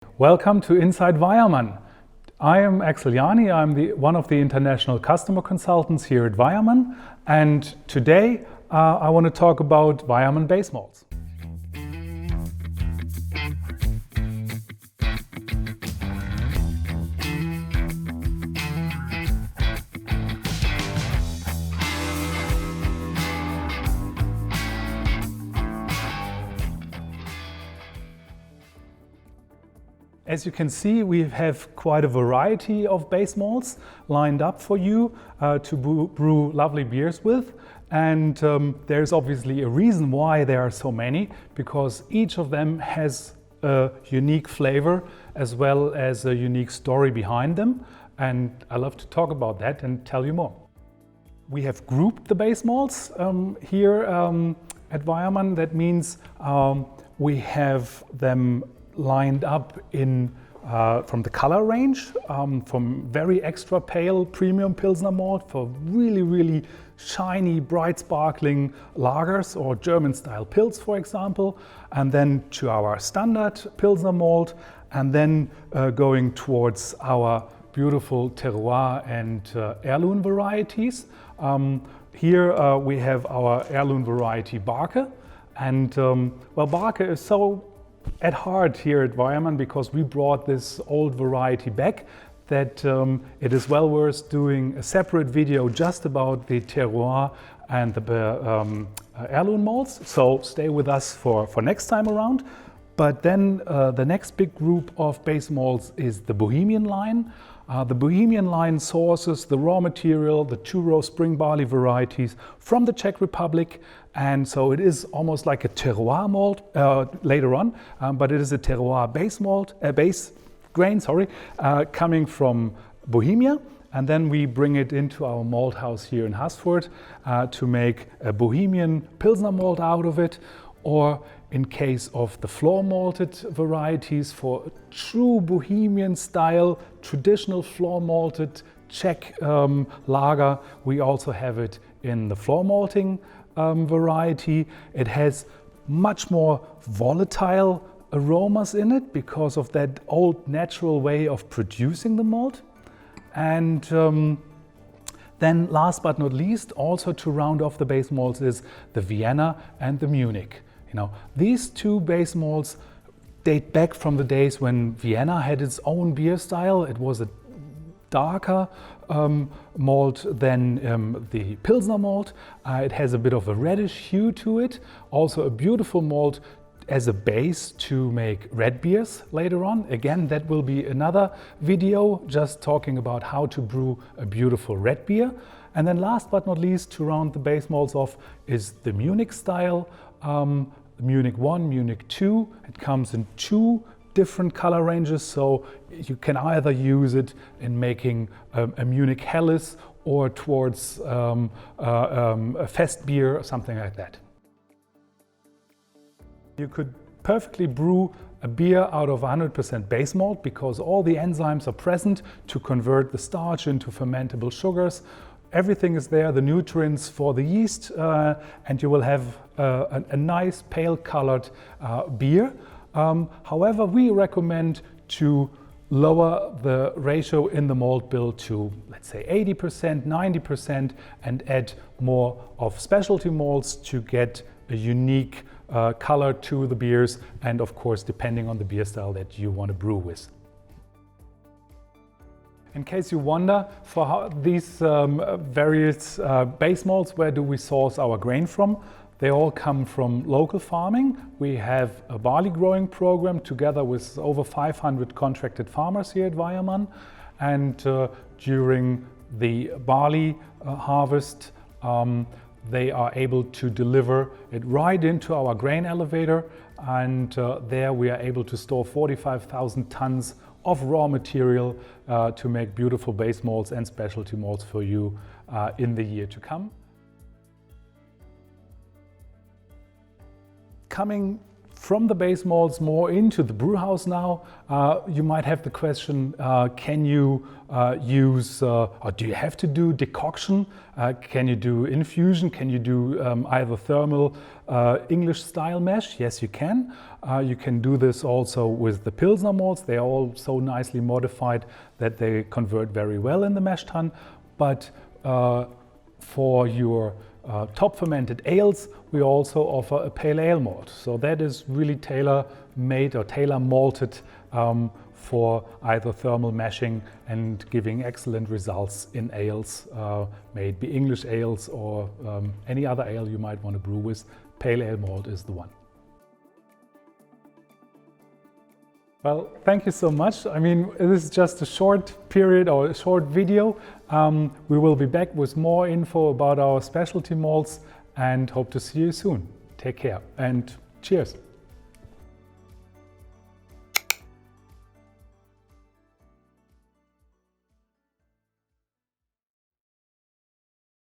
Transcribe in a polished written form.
Welcome to Inside Weyermann. I am Axel Jani, I'm one of the international customer consultants here at Weyermann, and today I want to talk about Weyermann base malts. As you can see, we have quite a variety of base malts lined up for you to brew lovely beers with. And there's obviously a reason why there are so many, because each of them has a unique flavor as well as a unique story behind them. And I love to talk about that and tell you more. We have grouped the base malts here at Weyermann. That means we have them lined up in from the color range, from very extra pale premium Pilsner malt for really shiny, bright sparkling lagers or German style Pils, for example, and then to our standard Pilsner malt, and then going towards our beautiful terroir and heirloom varieties. Here we have our heirloom variety Barke, and well, Barke is so at heart here at Weyermann because we brought this old variety back that it is well worth doing a separate video just about the terroir and the heirloom malts. So stay with us for next time around. But then the next big group of base malts is the Bohemian line. The Bohemian line sources the raw material, the two-row spring barley varieties from the Czech Republic, and so it is almost like a terroir malt later on, but it is a terroir base malt, base grain, coming from Bohemia, and then we bring it into our malt house here in Hassfurt to make a Bohemian Pilsner malt out of it, or in case of the floor malted varieties, for a true Bohemian style, traditional floor malted Czech lager, we also have it in the floor malting variety. It has much more volatile aromas in it because of that old natural way of producing the malt. And then last but not least, also to round off the base malts, is the Vienna and the Munich. You know, these two base malts date back from the days when Vienna had its own beer style. It was a darker malt than the Pilsner malt. It has a bit of a reddish hue to it. Also a beautiful malt as a base to make red beers later on. Again, that will be another video just talking about how to brew a beautiful red beer. And then last but not least, to round the base malts off, is the Munich style. Munich 1, Munich 2. It comes in two different color ranges, so you can either use it in making a Munich Helles or towards a fest beer or something like that. You could perfectly brew a beer out of 100% base malt because all the enzymes are present to convert the starch into fermentable sugars. Everything is there, the nutrients for the yeast, and you will have a nice pale colored beer. However, we recommend to lower the ratio in the malt bill to, let's say, 80%, 90%, and add more of specialty malts to get a unique color to the beers, and of course depending on the beer style that you want to brew with. In case you wonder, for how these various base malts, where do we source our grain from? They all come from local farming. We have a barley growing program together with over 500 contracted farmers here at Weyermann, and during the barley harvest they are able to deliver it right into our grain elevator, and there we are able to store 45,000 tons of raw material to make beautiful base malts and specialty malts for you in the year to come. Coming from the base malts more into the brew house now. You might have the question, can you use, or do you have to do decoction? Can you do infusion? Can you do either thermal English style mash? Yes, you can. You can do this also with the Pilsner malts. They are all so nicely modified that they convert very well in the mash tun. But for your top fermented ales, we also offer a pale ale malt. So that is really tailor-made or tailor-malted for either thermal mashing and giving excellent results in ales, may it be English ales or any other ale you might want to brew with. Pale ale malt is the one. Well, thank you so much. I mean, this is just a short period or a short video. We will be back with more info about our specialty malts and hope to see you soon. Take care and cheers.